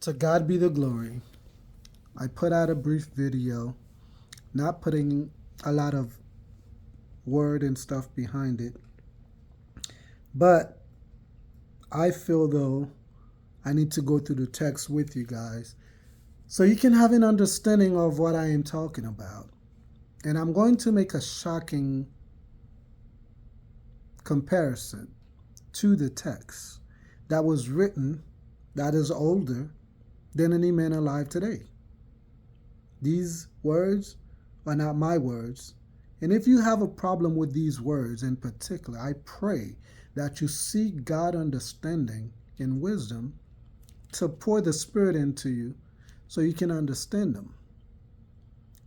To God be the glory. I put out a brief video, not putting a lot of word and stuff behind it, but I feel though I need to go through the text with you guys so you can have an understanding of what I am talking about. And I'm going to make a shocking comparison to the text that was written, that is older than any man alive today. These words are not my words. And if you have a problem with these words in particular, I pray that you seek God understanding and wisdom to pour the Spirit into you so you can understand them.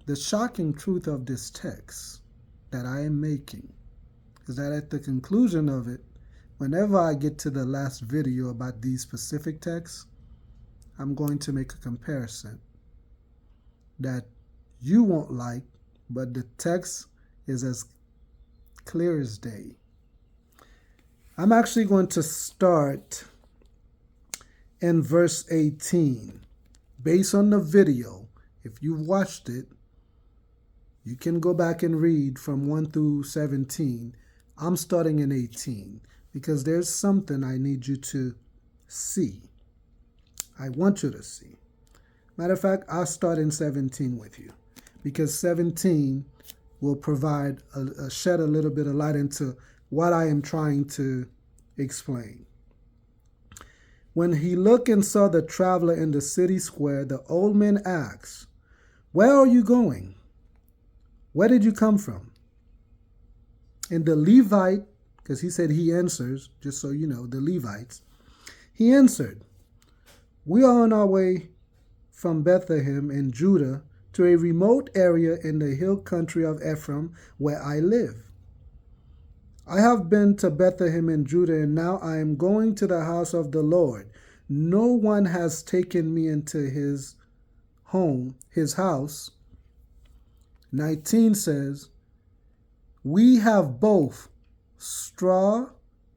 The shocking truth of this text that I am making is that at the conclusion of it, whenever I get to the last video about these specific texts, I'm going to make a comparison that you won't like, but the text is as clear as day. I'm actually going to start in verse 18. Based on the video, if you've watched it, you can go back and read from 1 through 17. I'm starting in 18 because there's something I need you to see. I want you to see. Matter of fact, I'll start in 17 with you because 17 will provide shed a little bit of light into what I am trying to explain. When he looked and saw the traveler in the city square, the old man asked, "Where are you going? Where did you come from?" And the Levite, because he said he answers, just so you know, the Levites, he answered, "We are on our way from Bethlehem in Judah to a remote area in the hill country of Ephraim where I live. I have been to Bethlehem in Judah, and now I am going to the house of the Lord. No one has taken me into his home, his house." 19 says, "We have both straw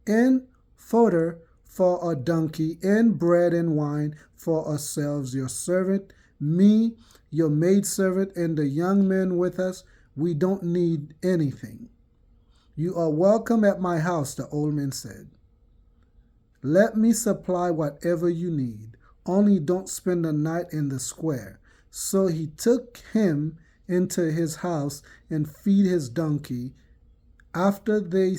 and fodder for a donkey, and bread and wine for ourselves, your servant, me, your maidservant, and the young men with us. We don't need anything." "You are welcome at my house," the old man said. "Let me supply whatever you need. Only don't spend the night in the square." So he took him into his house and feed his donkey. After they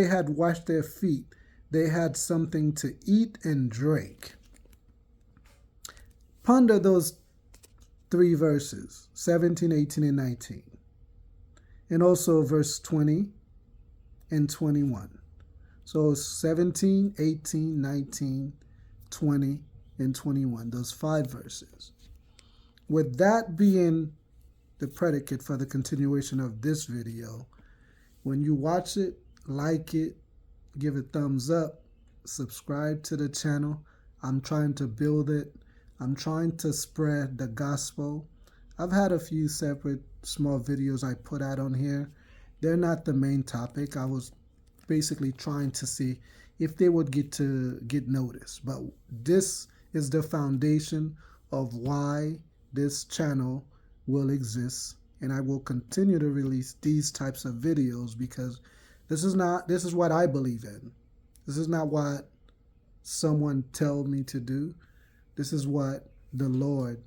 had washed their feet, they had something to eat and drink. Ponder those three verses, 17, 18, and 19. And also verse 20 and 21. So 17, 18, 19, 20, and 21. Those 5 verses. With that being the predicate for the continuation of this video, when you watch it, like it, give it thumbs up, subscribe to the channel. I'm trying to build it. I'm trying to spread the gospel. I've had a few separate small videos I put out on here. They're not the main topic. I was basically trying to see if they would get noticed. But this is the foundation of why this channel will exist, and I will continue to release these types of videos because this is what I believe in. This is not what someone told me to do. This is what the Lord,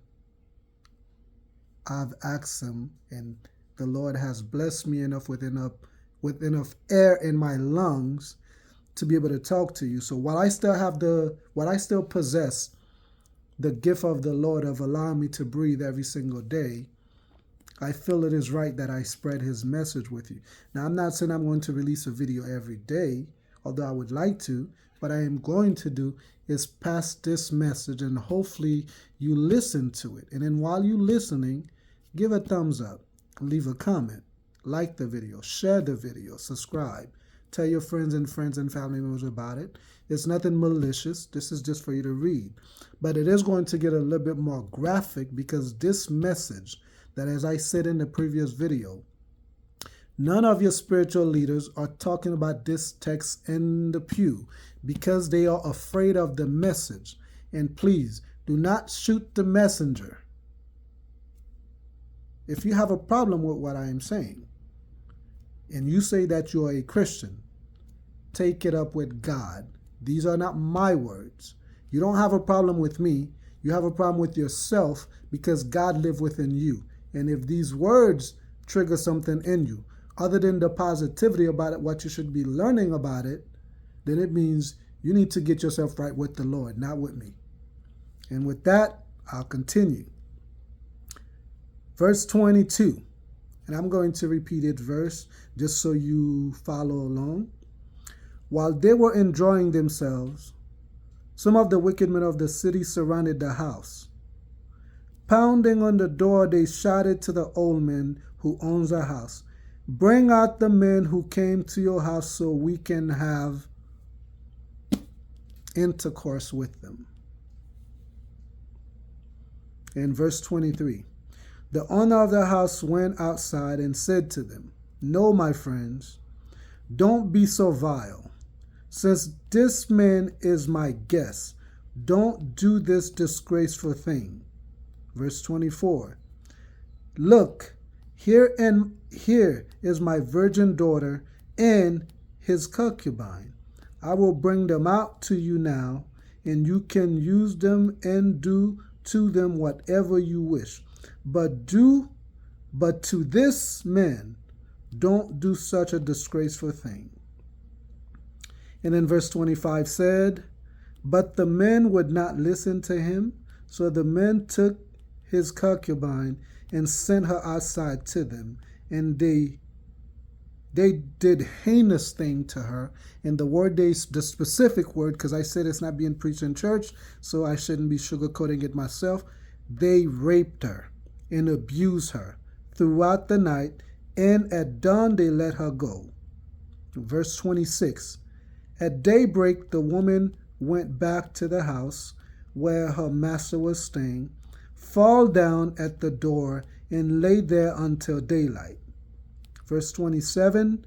I've asked him, and the Lord has blessed me enough with enough air in my lungs to be able to talk to you. So while I still possess the gift of the Lord of allowing me to breathe every single day, I feel it is right that I spread his message with you. Now, I'm not saying I'm going to release a video every day, although I would like to. What I am going to do is pass this message, and hopefully you listen to it. And then while you're listening, give a thumbs up, leave a comment, like the video, share the video, subscribe, tell your friends and family members about it. It's nothing malicious. This is just for you to read. But it is going to get a little bit more graphic because this message that, as I said in the previous video, none of your spiritual leaders are talking about this text in the pew because they are afraid of the message. And please Do not shoot the messenger. If you have a problem with what I am saying, and you say that you're a Christian, take it up with God. These are not my words. You don't have a problem with me. You have a problem with yourself because God lives within you. And if these words trigger something in you, other than the positivity about it, what you should be learning about it, then it means you need to get yourself right with the Lord, not with me. And with that, I'll continue. Verse 22, and I'm going to repeat it verse just so you follow along. While they were enjoying themselves, some of the wicked men of the city surrounded the house. Pounding on the door, they shouted to the old man who owns the house, "Bring out the men who came to your house so we can have intercourse with them." In verse 23, the owner of the house went outside and said to them, "No, my friends, don't be so vile. Since this man is my guest, don't do this disgraceful thing." Verse 24, "Look, here is my virgin daughter and his concubine. I will bring them out to you now, and you can use them and do to them whatever you wish. But to this man, don't do such a disgraceful thing." And then verse 25 said, "But the men would not listen to him, so the men took his concubine and sent her outside to them, and they did heinous thing to her." And the specific word, because I said it's not being preached in church, so I shouldn't be sugarcoating it myself. They raped her and abused her throughout the night, and at dawn they let her go. Verse 26, at daybreak the woman went back to the house where her master was staying, fell down at the door, and lay there until daylight. Verse 27,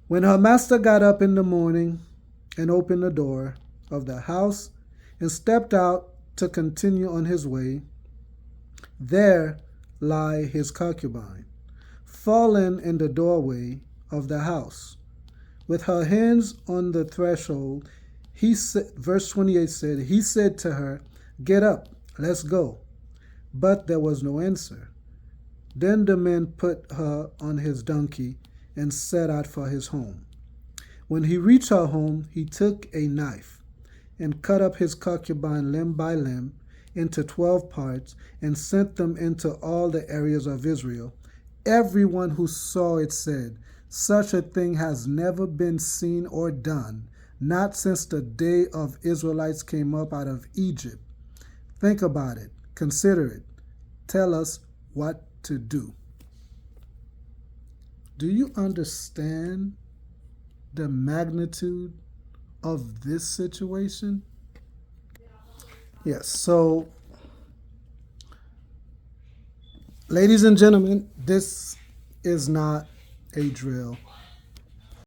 when her master got up in the morning and opened the door of the house and stepped out to continue on his way, there lay his concubine, fallen in the doorway of the house, with her hands on the threshold. Verse 28 said, he said to her, "Get up, let's go." But there was no answer. Then the man put her on his donkey and set out for his home. When he reached her home, he took a knife and cut up his concubine limb by limb into 12 parts and sent them into all the areas of Israel. Everyone who saw it said, "Such a thing has never been seen or done, not since the day of Israelites came up out of Egypt." Think about it. Consider it. Tell us what to do. Do you understand the magnitude of this situation? Yes, so ladies and gentlemen, this is not a drill.